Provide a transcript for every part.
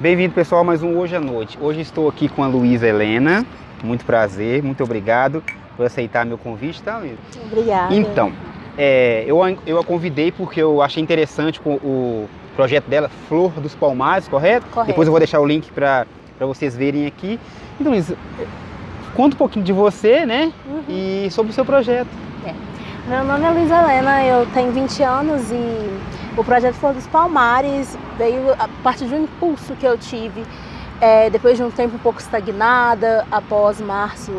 Bem-vindo, pessoal, a mais um Hoje à Noite. Hoje estou aqui com a Luísa Helena. Muito prazer, muito obrigado por aceitar meu convite, tá, Luísa? Obrigada. Então, eu a convidei porque eu achei interessante o projeto dela, Flor dos Palmares, correto? Correto. Depois eu vou deixar o link para vocês verem aqui. Então, Luísa, conta um pouquinho de você, né? E sobre o seu projeto. Meu nome é Luísa Helena, eu tenho 20 anos e o projeto Flor dos Palmares veio a partir de um impulso que eu tive depois de um tempo um pouco estagnada, após março,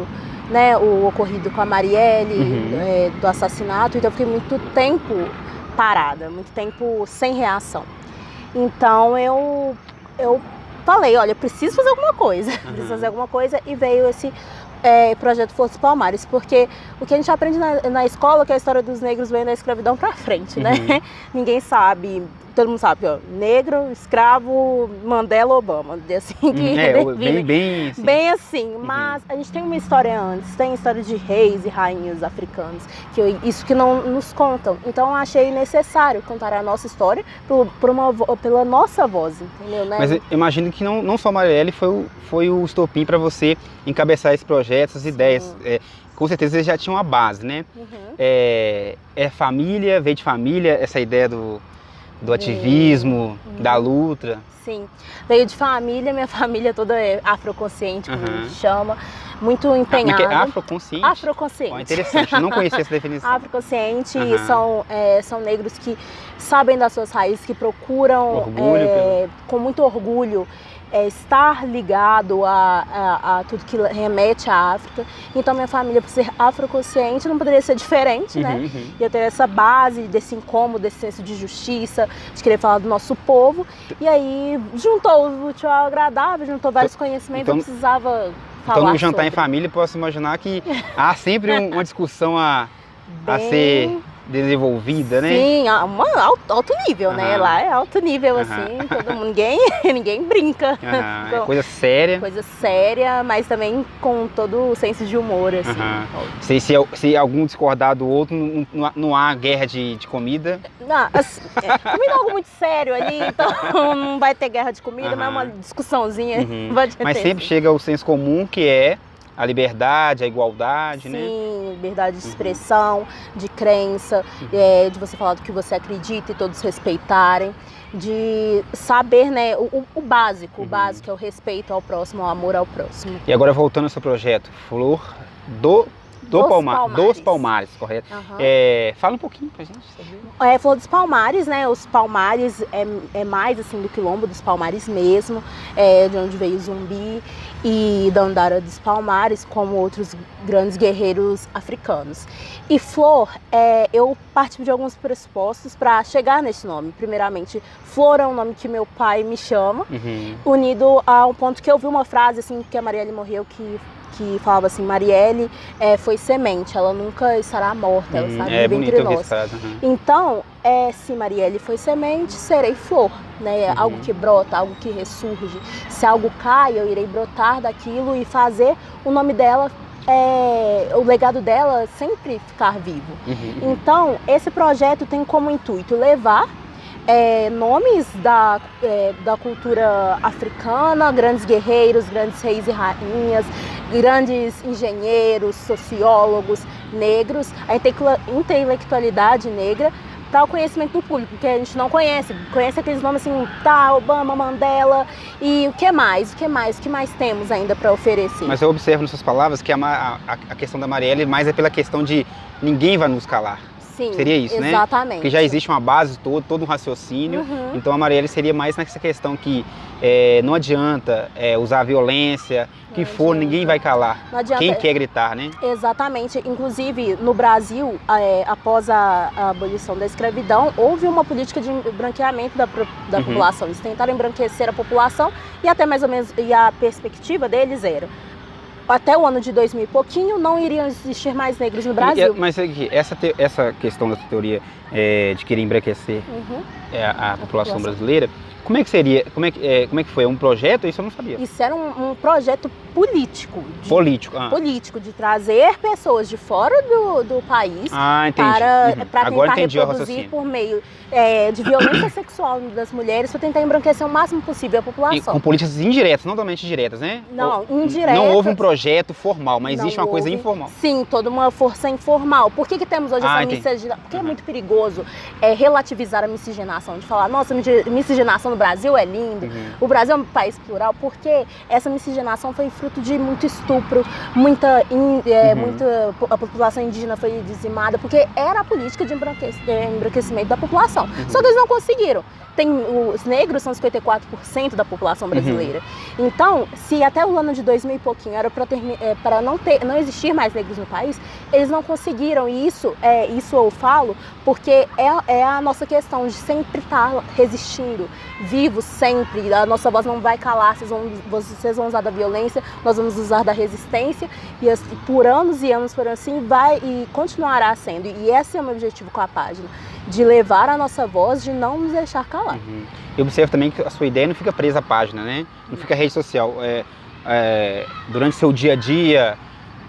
né, o ocorrido com a Marielle, do assassinato. Então eu fiquei muito tempo parada, muito tempo sem reação. Então eu falei, olha, preciso fazer alguma coisa, preciso fazer alguma coisa, e veio esse projeto Flor dos Palmares, porque o que a gente aprende na escola é que a história dos negros veio da escravidão pra frente, né? Ninguém sabe, todo mundo sabe, ó, negro, escravo, Mandela, Obama, assim que bem assim, mas a gente tem uma história antes, tem história de reis e rainhas africanos, isso que não nos contam. Então eu achei necessário contar a nossa história pela nossa voz, entendeu? Né? Mas eu imagino que não só a Marielle foi o estopim para você encabeçar esse projeto, essas ideias. Com certeza eles já tinham uma base, né? Família, veio de família, essa ideia do ativismo, da luta. Sim, veio de família, minha família toda é afroconsciente, como a gente chama, muito empenhada. É afroconsciente? Afroconsciente. Interessante, eu não conhecia essa definição. Afroconsciente, são negros que sabem das suas raízes, que procuram com muito orgulho estar ligado a tudo que remete à África. Então minha família, por ser afroconsciente, não poderia ser diferente, né? E eu tenho essa base desse incômodo, desse senso de justiça, de querer falar do nosso povo. E aí juntou o útil ao agradável, juntou vários conhecimentos, eu precisava falar. Então no jantar em família, posso imaginar que há sempre uma discussão a ser desenvolvida, né? Sim, alto nível, né? Lá é alto nível, assim, todo mundo, ninguém brinca. É coisa séria. Coisa séria, mas também com todo o senso de humor, assim. Se algum discordar do outro, não há guerra de comida? Não, assim, comida é algo muito sério ali, então não vai ter guerra de comida, mas é uma discussãozinha. Mas sempre chega o senso comum, que é a liberdade, a igualdade, né? Sim, liberdade de expressão, de crença, de você falar do que você acredita e todos respeitarem, de saber, né, o básico, o básico é o respeito ao próximo, o amor ao próximo. E agora voltando ao seu projeto, Flor dos Palmares, correto? Fala um pouquinho pra gente saber. Flor dos Palmares, né? Os Palmares é mais assim do quilombo dos Palmares mesmo, de onde veio o Zumbi e Dandara dos Palmares, como outros grandes guerreiros africanos. E Flor, eu parti de alguns pressupostos para chegar nesse nome. Primeiramente, Flor é um nome que meu pai me chama, unido a um ponto que eu vi uma frase assim que a Marielle morreu que falava assim: Marielle foi semente, ela nunca estará morta, ela está viva entre nós. Então, se Marielle foi semente, serei flor, né? Algo que brota, algo que ressurge. Se algo cai, eu irei brotar daquilo e fazer o nome dela, o legado dela sempre ficar vivo. Então, esse projeto tem como intuito levar nomes da cultura africana, grandes guerreiros, grandes reis e rainhas, grandes engenheiros, sociólogos negros, a intelectualidade negra, para o conhecimento do público, porque a gente não conhece aqueles nomes assim, Obama, Mandela, e o que mais temos ainda para oferecer. Mas eu observo nessas palavras que a questão da Marielle mais é pela questão de ninguém vai nos calar. Sim, seria isso, né? Exatamente. Porque já existe uma base, todo um raciocínio. Então a Marielle seria mais nessa questão que não adianta usar a violência, ninguém vai calar. Quem quer gritar, né? Exatamente. Inclusive, no Brasil, após a abolição da escravidão, houve uma política de branqueamento da população. Eles tentaram embranquecer a população e até mais ou menos, e a perspectiva deles era: até o ano de 2000 e pouquinho, não iriam existir mais negros no Brasil. Mas essa questão da teoria de querer embranquecer a população brasileira, Como é que seria? Como é que foi? Um projeto? Isso eu não sabia. Isso era um projeto político. Político, de trazer pessoas de fora do país para tentar reproduzir por meio de violência sexual das mulheres, para tentar embranquecer o máximo possível a população. E com políticas indiretas, não totalmente diretas, né? Não, indiretas. Não houve um projeto formal, mas existe uma coisa informal. Sim, toda uma força informal. Por que temos hoje essa miscigenação? Porque é muito perigoso relativizar a miscigenação, de falar, nossa, a miscigenação no Brasil é lindo, o Brasil é um país plural, porque essa miscigenação foi fruto de muito estupro, a população indígena foi dizimada, porque era a política de embranquecimento da população. Só que eles não conseguiram. Os negros são 54% da população brasileira. Então, se até o ano de 2000 e pouquinho era para não existir mais negros no país, eles não conseguiram. E isso eu falo porque é a nossa questão de sempre estar resistindo, vivos sempre. A nossa voz não vai calar, vocês vão usar da violência, nós vamos usar da resistência. E por anos e anos por assim vai e continuará sendo. E esse é o meu objetivo com a página, de levar a nossa voz, de não nos deixar calar. Eu observo também que a sua ideia não fica presa à página, né? Não fica rede social. Durante seu dia a dia,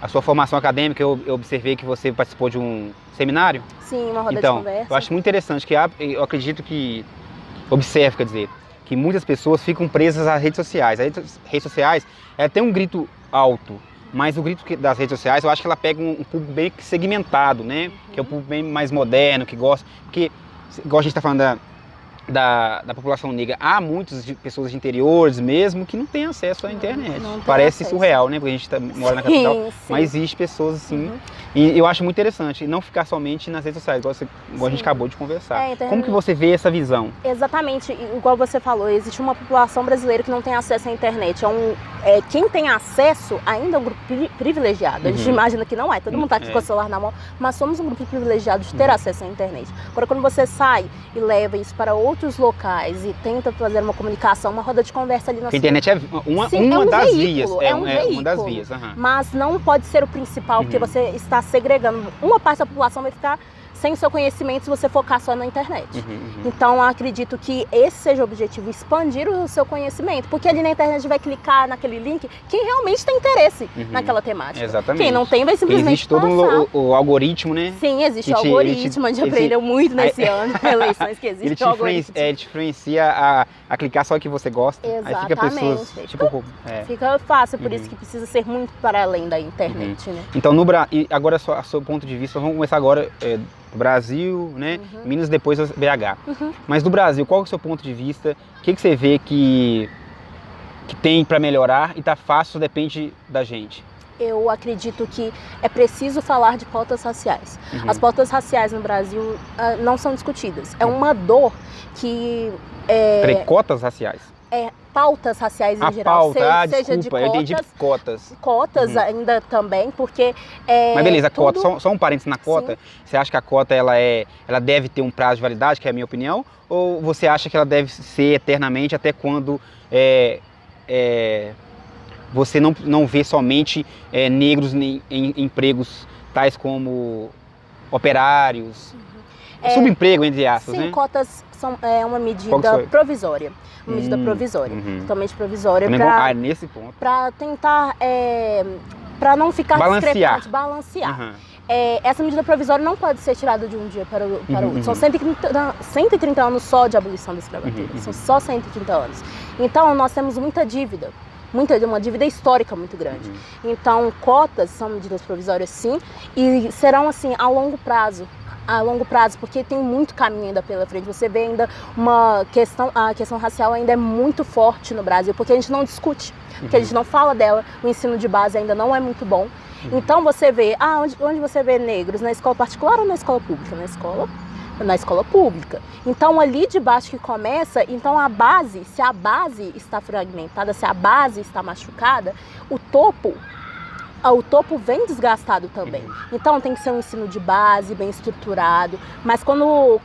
a sua formação acadêmica, eu observei que você participou de um seminário. Sim, uma roda de conversa. Eu acho muito interessante, eu acredito que, observo, quer dizer, que muitas pessoas ficam presas às redes sociais. As redes sociais, tem um grito alto, mas o grito das redes sociais, eu acho que ela pega um público bem segmentado, né? Que é um público bem mais moderno, que gosta. Porque, igual a gente está falando da população negra, há muitas pessoas de interiores mesmo que não têm acesso à internet. Parece surreal, né? Porque a gente mora na capital, mas existe pessoas assim. E eu acho muito interessante não ficar somente nas redes sociais, igual a gente acabou de conversar. Como que você vê essa visão? Exatamente, igual você falou, existe uma população brasileira que não tem acesso à internet. Quem tem acesso ainda é um grupo privilegiado. A gente imagina que não é, todo mundo está aqui com o celular na mão, mas somos um grupo privilegiado de ter acesso à internet. Agora, quando você sai e leva isso para outros locais e tenta fazer uma comunicação, uma roda de conversa ali na sua... A internet é uma das vias. É uma das vias. Mas não pode ser o principal, porque você está segregando. Uma parte da população vai ficar sem o seu conhecimento se você focar só na internet. Então, eu acredito que esse seja o objetivo, expandir o seu conhecimento, porque ali na internet vai clicar naquele link quem realmente tem interesse naquela temática. Exatamente. Quem não tem vai simplesmente existe todo o algoritmo, né? Sim, existe o algoritmo, a gente aprendeu muito nesse ano de eleições que existe o algoritmo. Ele te influencia a clicar só o que você gosta. Exatamente. Aí fica pessoas, fica fácil, por isso que precisa ser muito para além da internet, né? Então, agora, a seu ponto de vista, vamos começar agora do Brasil, né? Minas, depois BH. Mas do Brasil, qual é o seu ponto de vista? O que você vê que tem para melhorar e tá fácil, depende da gente? Eu acredito que é preciso falar de pautas raciais. As pautas raciais no Brasil não são discutidas. É uma dor que... Cotas raciais? Pautas raciais em geral. Pauta, seja desculpa, de cotas, eu entendi cotas. Cotas ainda também, porque... Mas beleza, cota, só um parênteses na cota. Sim. Você acha que a cota ela deve ter um prazo de validade, que é a minha opinião? Ou você acha que ela deve ser eternamente até quando você não vê somente negros em empregos tais como operários, subemprego, entre aspas, sim, né? Cotas é uma medida provisória. Uma medida provisória, totalmente provisória. Nesse ponto. Para tentar, para não ficar discrepante, balancear. Essa medida provisória não pode ser tirada de um dia para o outro. São 130 anos só de abolição da escravatura. São só 130 anos. Então, nós temos muita dívida. Uma dívida histórica muito grande. Então, cotas são medidas provisórias, sim, e serão assim a longo prazo, porque tem muito caminho ainda pela frente. Você vê ainda a questão racial ainda é muito forte no Brasil, porque a gente não discute, porque a gente não fala dela, o ensino de base ainda não é muito bom. Então você vê, onde você vê negros? Na escola particular ou na escola pública? Na escola pública. Então ali de baixo que começa, então se a base está fragmentada, se a base está machucada, o topo vem desgastado também. Então tem que ser um ensino de base, bem estruturado, mas como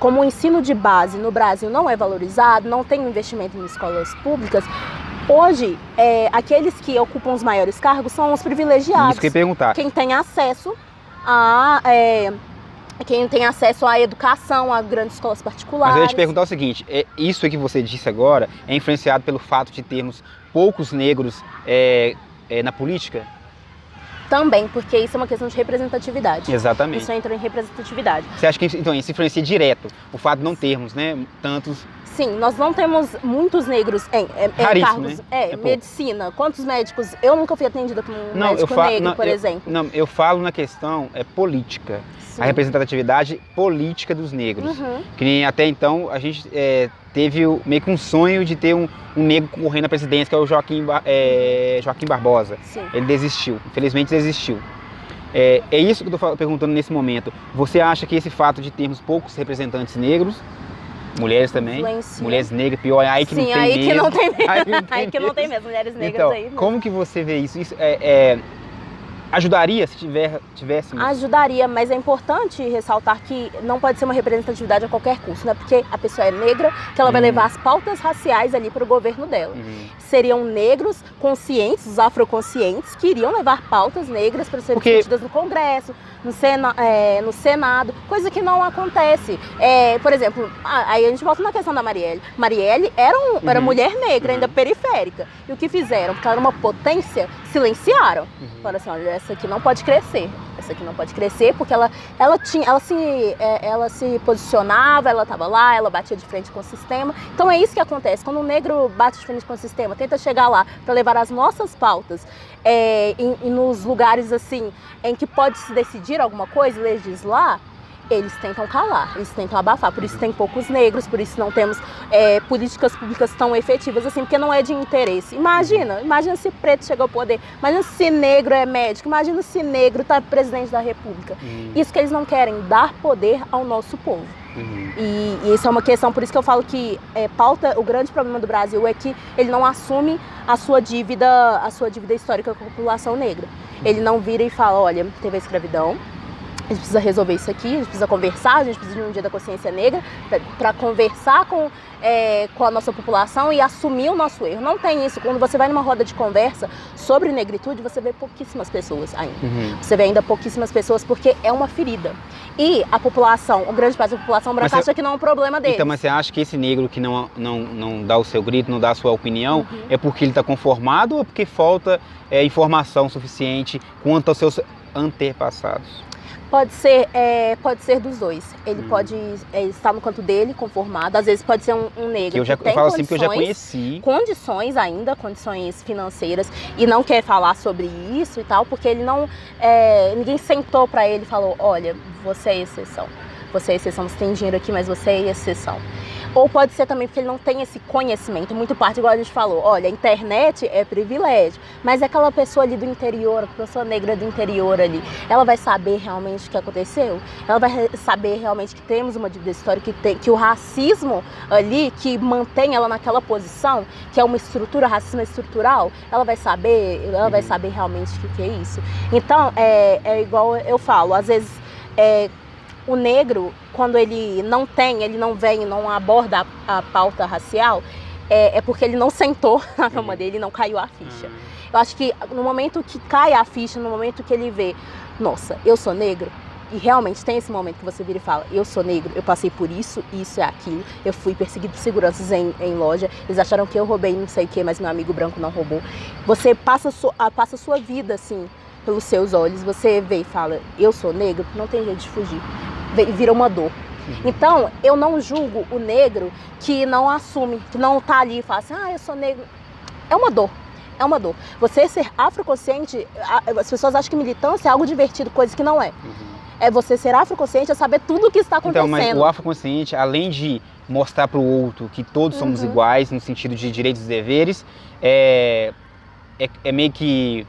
o ensino de base no Brasil não é valorizado, não tem investimento em escolas públicas, hoje aqueles que ocupam os maiores cargos são os privilegiados. Isso que eu ia perguntar. Quem tem acesso a quem tem acesso à educação, a grandes escolas particulares. Mas eu ia te perguntar o seguinte, isso que você disse agora é influenciado pelo fato de termos poucos negros na política? Também, porque isso é uma questão de representatividade. Exatamente. Isso entra em representatividade. Você acha que então, isso influencia direto, o fato de não termos, né, tantos... Sim, nós não temos muitos negros em cargos, né? Medicina. Quantos médicos? Eu nunca fui atendida por um médico negro, por exemplo. Não, eu falo na questão política. Sim. A representatividade política dos negros. Que nem até então a gente teve meio que um sonho de ter um negro concorrendo à presidência, que é o Joaquim Barbosa. Sim. Ele desistiu, infelizmente desistiu. É isso que eu estou perguntando nesse momento. Você acha que esse fato de termos poucos representantes negros, mulheres também, mulheres negras, pior, aí que Sim, não tem aí mesmo. Que não tem mesmo. Aí que não tem mesmo, mulheres negras então, aí mesmo. Como que você vê isso? Isso ajudaria se tivéssemos? Ajudaria, mas é importante ressaltar que não pode ser uma representatividade a qualquer custo, não é porque a pessoa é negra que ela vai levar as pautas raciais ali para o governo dela. Seriam negros conscientes, os afroconscientes, que iriam levar pautas negras para serem discutidas no Congresso, no Senado, coisa que não acontece. Por exemplo, aí a gente volta na questão da Marielle. Marielle era mulher negra, ainda periférica. E o que fizeram? Porque ela era uma potência, silenciaram. Falaram assim, olha, essa aqui não pode crescer. Essa aqui não pode crescer porque ela se posicionava, ela estava lá, ela batia de frente com o sistema. Então é isso que acontece. Quando um negro bate de frente com o sistema, tenta chegar lá para levar as nossas pautas e nos lugares assim em que pode se decidir alguma coisa, legislar, eles tentam calar, eles tentam abafar. Por isso tem poucos negros, por isso não temos políticas públicas tão efetivas assim, porque não é de interesse. Imagina se preto chega ao poder, imagina se negro é médico, imagina se negro está presidente da república. Isso que eles não querem, dar poder ao nosso povo. E isso é uma questão, por isso que eu falo que o grande problema do Brasil é que ele não assume a sua dívida histórica com a população negra. Ele não vira e fala, olha, teve a escravidão, a gente precisa resolver isso aqui, a gente precisa conversar, a gente precisa de um dia da consciência negra para conversar com a nossa população e assumir o nosso erro. Não tem isso. Quando você vai numa roda de conversa sobre negritude, você vê pouquíssimas pessoas ainda. Você vê ainda pouquíssimas pessoas porque é uma ferida. E a população, o grande parte da população branca acha que não é um problema deles. Então, mas você acha que esse negro que não dá o seu grito, não dá a sua opinião, é porque ele está conformado ou porque falta informação suficiente quanto aos seus antepassados? Pode ser dos dois. Ele pode estar no canto dele, conformado. Às vezes pode ser um negro que tem falo assim porque eu já conheci. Condições financeiras, e não quer falar sobre isso e tal, porque ele não... ninguém sentou pra ele e falou, olha, você é exceção. Você é exceção, você tem dinheiro aqui, mas você é exceção. Ou pode ser também porque ele não tem esse conhecimento, muito parte, igual a gente falou, olha, a internet é privilégio, mas aquela pessoa ali do interior, a pessoa negra do interior ali, ela vai saber realmente o que aconteceu? Ela vai saber realmente que temos uma dívida histórica, que o racismo ali, que mantém ela naquela posição, que é uma estrutura, racismo estrutural, ela vai saber realmente o que é isso? Então, é igual eu falo, às vezes... O negro, quando ele não vem, não aborda a pauta racial, é porque ele não sentou na cama dele e não caiu a ficha. Eu acho que no momento que cai a ficha, no momento que ele vê, nossa, eu sou negro, e realmente tem esse momento que você vira e fala, eu sou negro, eu passei por isso, isso é aquilo, eu fui perseguido por seguranças em loja, eles acharam que eu roubei não sei o que, mas meu amigo branco não roubou. Você passa a sua vida assim, pelos seus olhos, você vê e fala, eu sou negro, não tem jeito de fugir. Vira uma dor. Então, eu não julgo o negro que não assume, que não tá ali e fala assim, eu sou negro. É uma dor. É uma dor. Você ser afroconsciente, as pessoas acham que militância é algo divertido, coisa que não é. É você ser afroconsciente, é saber tudo o que está acontecendo. Então, mas o afroconsciente, além de mostrar para o outro que todos somos iguais, no sentido de direitos e deveres, é meio que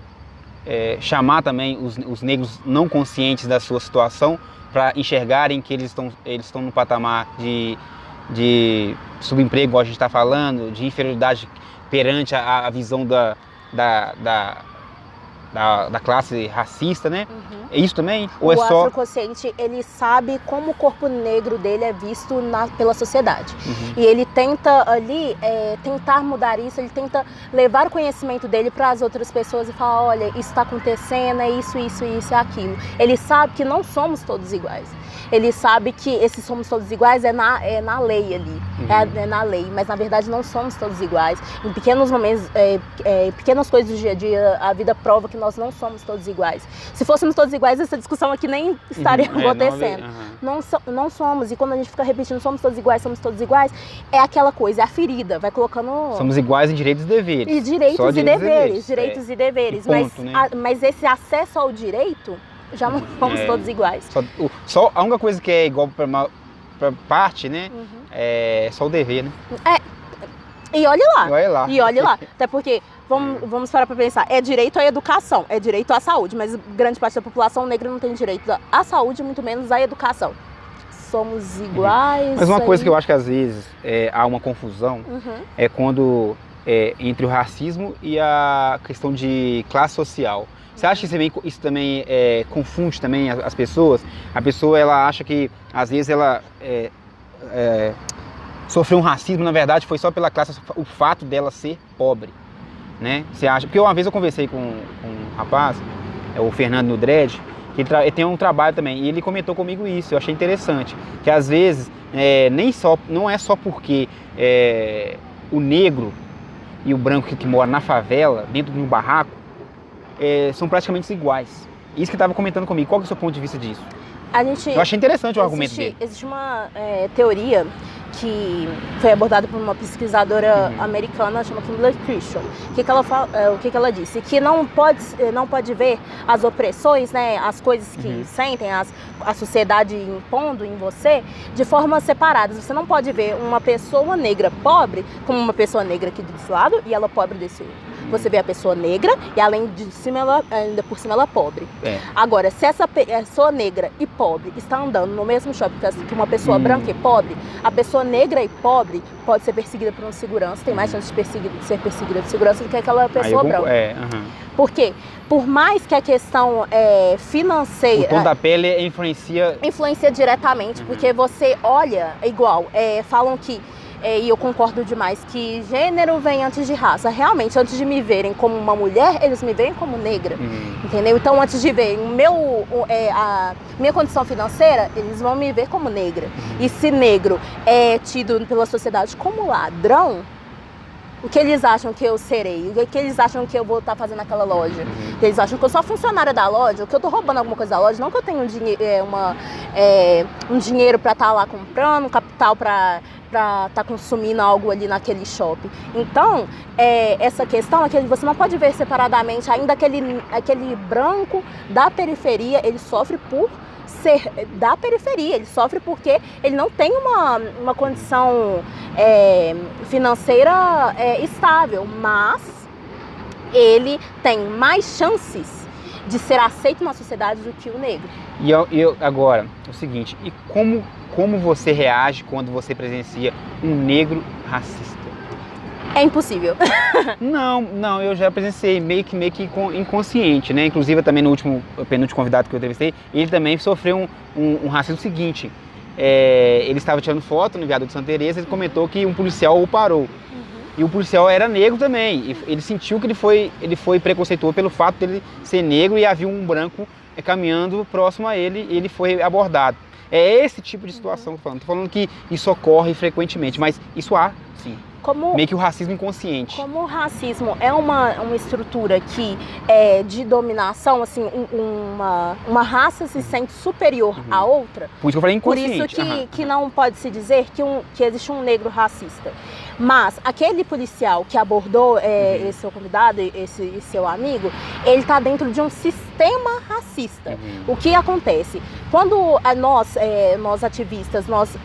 chamar também os negros não conscientes da sua situação para enxergarem que eles estão no patamar de subemprego, igual a gente está falando, de inferioridade perante a visão da classe racista, né? É isso também? Ou O é só... afroconsciente, ele sabe como o corpo negro dele é visto pela sociedade. E ele tenta ali, tentar mudar isso, ele tenta levar o conhecimento dele para as outras pessoas e falar, olha, isso está acontecendo, é isso, isso, isso, é aquilo. Ele sabe que não somos todos iguais. Ele sabe que esses somos todos iguais é na lei ali, é na lei, mas na verdade não somos todos iguais. Em pequenos momentos, pequenas coisas do dia a dia, a vida prova que nós não somos todos iguais. Se fôssemos todos iguais, essa discussão aqui nem estaria acontecendo. Não somos, e quando a gente fica repetindo somos todos iguais, é aquela coisa, é a ferida, vai colocando... Somos iguais em direitos e deveres. E direitos e deveres, Ponto, né? Mas esse acesso ao direito... Já não somos todos iguais. Só a única coisa que é igual para parte, né? É só o dever, né? E olhe lá. E olhe lá. Até porque, vamos parar para pensar, é direito à educação, é direito à saúde, mas grande parte da população negra não tem direito à saúde, muito menos à educação. Somos iguais. Mas uma coisa que eu acho que às vezes há uma confusão é quando entre o racismo e a questão de classe social. Você acha que isso também confunde também as pessoas? A pessoa ela acha que às vezes ela sofreu um racismo, na verdade foi só pela classe, o fato dela ser pobre, né? Você acha? Porque uma vez eu conversei com um rapaz, o Fernando Nudred, que ele tem um trabalho também, e ele comentou comigo isso, eu achei interessante, que às vezes não é só porque o negro e o branco que mora na favela, dentro de um barraco, são praticamente iguais. Isso que estava comentando comigo. Qual que é o seu ponto de vista disso? Eu achei interessante o argumento dele. Existe uma teoria que foi abordada por uma pesquisadora americana chamada Kimberly Crenshaw. O que ela disse? Que não pode ver as opressões, né, as coisas que sentem, a sociedade impondo em você, de formas separadas. Você não pode ver uma pessoa negra pobre como uma pessoa negra aqui desse lado e ela pobre desse outro. Você vê a pessoa negra e ainda por cima ela é pobre. Agora, se essa pessoa negra e pobre está andando no mesmo shopping que uma pessoa branca e pobre, a pessoa negra e pobre pode ser perseguida por um segurança, tem mais chance de ser perseguida por segurança do que aquela pessoa branca. Por quê? Por mais que a questão financeira... O tom da pele influencia... Influencia diretamente, porque você olha igual, falam que e eu concordo demais, que gênero vem antes de raça. Realmente, antes de me verem como uma mulher, eles me veem como negra, entendeu? Então, antes de verem a minha condição financeira, eles vão me ver como negra. E se negro é tido pela sociedade como ladrão, o que eles acham que eu serei? O que eles acham que eu vou estar fazendo naquela loja? Eles acham que eu sou a funcionária da loja, que eu estou roubando alguma coisa da loja, não que eu tenho um dinheiro para estar lá comprando, um capital para estar consumindo algo ali naquele shopping. Então, essa questão é que você não pode ver separadamente, ainda aquele branco da periferia, ele sofre por ser da periferia, ele sofre porque ele não tem uma condição financeira estável, mas ele tem mais chances de ser aceito na sociedade do que o negro. E agora, o seguinte, e como você reage quando você presencia um negro racista? É impossível. Não, eu já presenciei meio que inconsciente, né? Inclusive também no penúltimo convidado que eu entrevistei, ele também sofreu um racismo seguinte. Ele estava tirando foto no viaduto de Santa Teresa, ele comentou que um policial o parou. E o policial era negro também. E ele sentiu que ele foi preconceituoso pelo fato dele ser negro e havia um branco caminhando próximo a ele e ele foi abordado. É esse tipo de situação que eu tô falando. Tô falando que isso ocorre frequentemente, mas isso há, sim. Meio que o racismo inconsciente. Como o racismo é uma estrutura que é de dominação, assim, uma raça se sente superior à outra. Por isso que eu falei inconsciente. Por isso que não pode se dizer que existe um negro racista. Mas aquele policial que abordou esse seu convidado, esse seu amigo, ele está dentro de um sistema racista. O que acontece? Quando nós ativistas, nós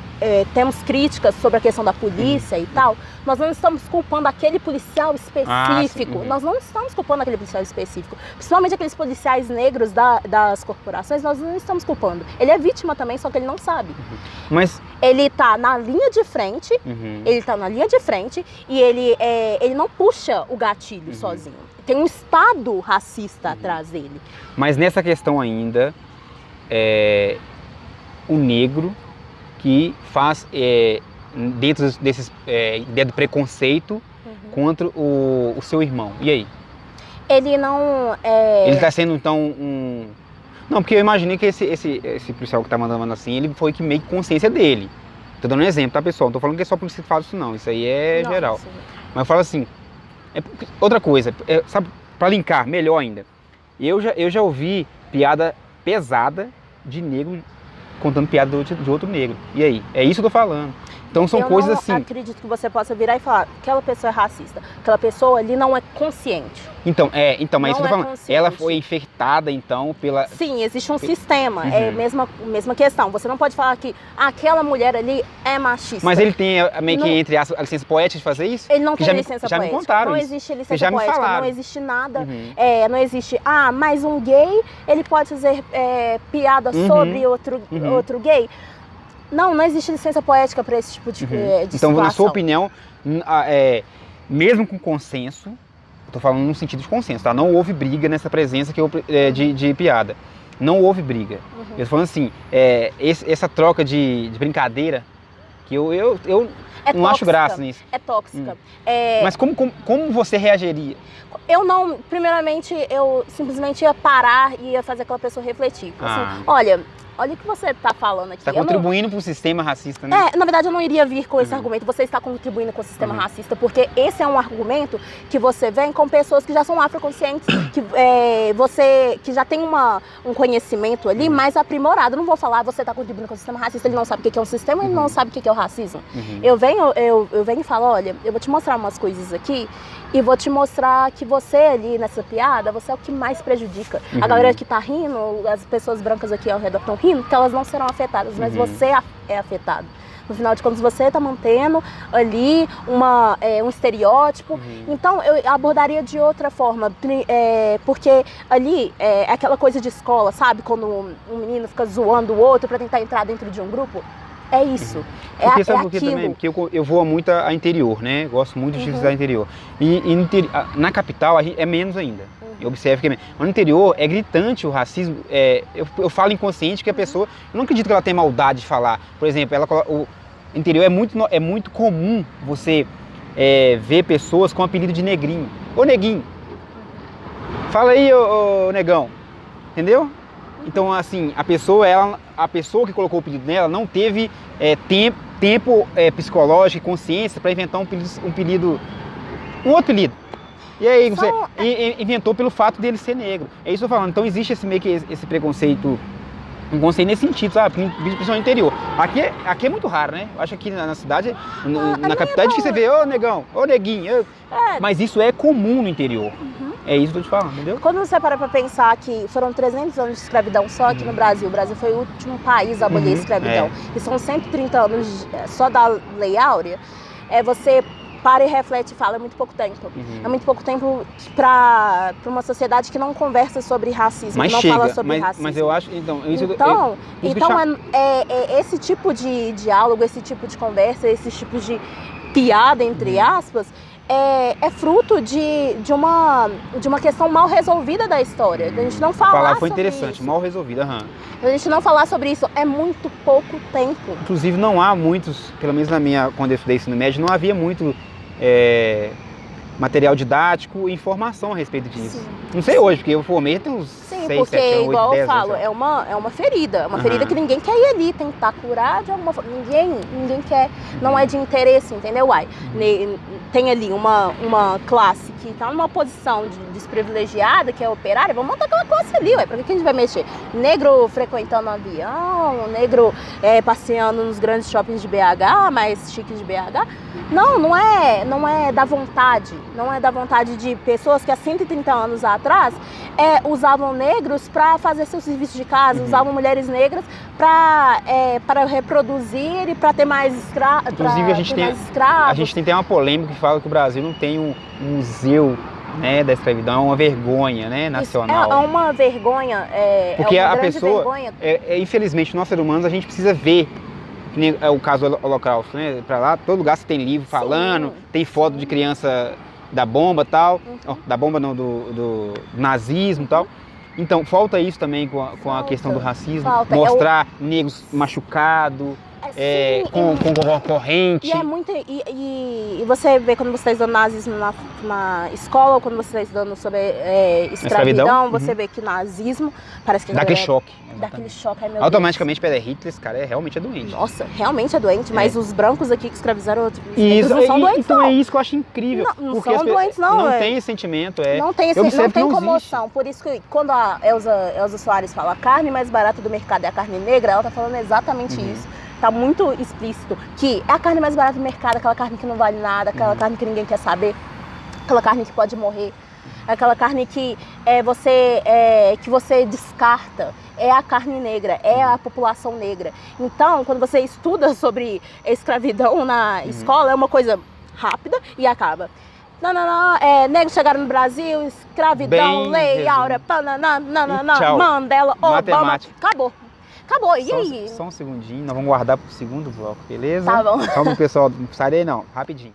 temos críticas sobre a questão da polícia e tal, nós não estamos culpando aquele policial específico. Nós não estamos culpando aquele policial específico. Principalmente aqueles policiais negros das corporações, nós não estamos culpando. Ele é vítima também, só que ele não sabe. Mas ele tá na linha de frente, e ele não puxa o gatilho sozinho. Tem um Estado racista atrás dele. Mas nessa questão ainda, o negro que faz, dentro desses ideia do preconceito contra o seu irmão. E aí? Ele não... Ele está sendo, então, um... Não, porque eu imaginei que esse policial que tá mandando assim, ele foi que meio que consciência dele. Tô dando um exemplo, tá, pessoal? Não tô falando que é só polícia que fala isso, não. Isso aí é geral. Sim. Mas eu falo assim... outra coisa, sabe, pra linkar melhor ainda. Eu já ouvi piada pesada de negro contando piada de outro negro. E aí? É isso que eu tô falando. Então são coisas assim... Eu não acredito que você possa virar e falar aquela pessoa é racista. Aquela pessoa ali não é consciente. Então, mas é isso que eu tô falando. Consciente. Ela foi infectada, então, pela... Sim, existe um sistema. É a mesma questão. Você não pode falar que aquela mulher ali é machista. Mas ele tem meio que, entre aspas, a licença poética de fazer isso? Ele não tem licença poética. Já me contaram não isso. Existe licença já poética, me falaram. não existe nada. Não existe, mas um gay, ele pode fazer piada sobre outro gay. Não existe licença poética para esse tipo de Então, situação. na sua opinião, mesmo com consenso, estou falando no sentido de consenso, tá? Não houve briga nessa presença de piada. Não houve briga. Eu estou falando assim, essa troca de brincadeira, que eu não acho graça nisso. É tóxica. Mas como você reagiria? Eu não, primeiramente, eu simplesmente ia parar e ia fazer aquela pessoa refletir. Assim, olha o que você está falando aqui. Você está contribuindo para o sistema racista, né? Na verdade, eu não iria vir com esse argumento. Você está contribuindo com o sistema racista, porque esse é um argumento que você vem com pessoas que já são afroconscientes, que já tem um conhecimento ali mais aprimorado. Eu não vou falar, você está contribuindo com o sistema racista, ele não sabe o que é um sistema, ele não sabe o que é o racismo. Eu venho e falo, olha, eu vou te mostrar umas coisas aqui e vou te mostrar que você ali nessa piada, você é o que mais prejudica. A galera que tá rindo, as pessoas brancas aqui ao redor estão rindo, que elas não serão afetadas, mas você é afetado. No final de contas, você está mantendo ali um estereótipo. Então, eu abordaria de outra forma, porque ali é aquela coisa de escola, sabe? Quando um menino fica zoando o outro para tentar entrar dentro de um grupo. É isso. Porque sabe por quê também? Porque eu vou muito a interior, né? Gosto muito de visitar interior. E na capital é menos ainda. Eu observo que é menos. Mas no interior é gritante o racismo. Eu falo inconsciente que a pessoa... Eu não acredito que ela tenha maldade de falar. Por exemplo, o interior é muito comum você ver pessoas com o apelido de negrinho. Ô neguinho. Fala aí, ô negão. Entendeu? Então, assim, a pessoa que colocou o apelido nela não teve tempo psicológico e consciência para inventar um outro apelido. E aí, você inventou pelo fato dele ser negro. É isso que eu tô falando. Então, existe esse preconceito, um conceito nesse sentido, sabe? Principalmente no interior. Aqui é muito raro, né? Eu acho que aqui na cidade, na capital, é difícil você ver, ô negão, ô neguinho. Mas isso é comum no interior. É isso que eu tô te falando, entendeu? Quando você para pra pensar que foram 300 anos de escravidão só aqui no Brasil, o Brasil foi o último país a abolir a escravidão, e são 130 anos só da Lei Áurea, você para e reflete e fala, é muito pouco tempo. É muito pouco tempo para uma sociedade que não conversa sobre racismo, mas não fala sobre racismo. Mas eu acho... Esse tipo de diálogo, esse tipo de conversa, esse tipo de piada, entre aspas, é fruto de uma questão mal resolvida da história. A gente não falar falar foi sobre interessante, isso. mal resolvida. A gente não falar sobre isso é muito pouco tempo. Inclusive não há muitos, pelo menos quando eu estudei ensino médio, não havia muito material didático e informação a respeito disso. Sim. Não sei hoje, porque eu formei tem uns 6, 7, 8, igual 10 eu falo, anos. é uma ferida. Uma ferida que ninguém quer ir ali tentar curar de alguma forma. Ninguém quer, não é de interesse, entendeu? Tem ali uma classe que tá numa posição desprivilegiada, que é operária, vamos montar aquela classe ali, ué, pra que a gente vai mexer? Negro frequentando avião, negro passeando nos grandes shoppings de BH, mais chiques de BH. Não é da vontade, não é da vontade de pessoas que há 130 anos atrás usavam negros para fazer seu serviço de casa, usavam mulheres negras para reproduzir e para ter mais escravos. Inclusive, a gente tem uma polêmica que fala que o Brasil não tem um museu, né, da escravidão, é uma vergonha, né, nacional. Isso é uma vergonha, porque é uma a grande pessoa, vergonha. Infelizmente, nós seres humanos, a gente precisa ver, que nem é o caso do Holocausto, né, pra lá, todo lugar você tem livro falando, Sim, tem foto de criança da bomba e tal, da bomba não, do nazismo e tal. Então, falta isso também com a questão do racismo, mostrar negros machucados, com corrente. E é muito. E você vê quando você está estudando nazismo na escola, ou quando você está estudando sobre escravidão, você vê que nazismo parece que. Dá aquele choque. Dá aquele choque, meu automaticamente, pera, Hitler, esse cara realmente é doente. Nossa, realmente é doente, mas os brancos aqui que escravizaram outros não são doentes, então não. é isso que eu acho incrível. Não são doentes, não. Não tem esse sentimento, Não tem comoção. Por isso que quando a Elza Soares fala a carne mais barata do mercado é a carne negra, ela tá falando exatamente isso. Tá muito explícito que é a carne mais barata do mercado, aquela carne que não vale nada, aquela carne que ninguém quer saber, aquela carne que pode morrer, aquela carne que você descarta. É a carne negra, é a população negra. Então, quando você estuda sobre escravidão na escola, é uma coisa rápida e acaba. Negros chegaram no Brasil, escravidão, lei, áurea, Mandela, Obama. Acabou. E aí? Só um segundinho, nós vamos guardar pro segundo bloco, beleza? Tá bom. Calma, pessoal, não sai daí não, rapidinho.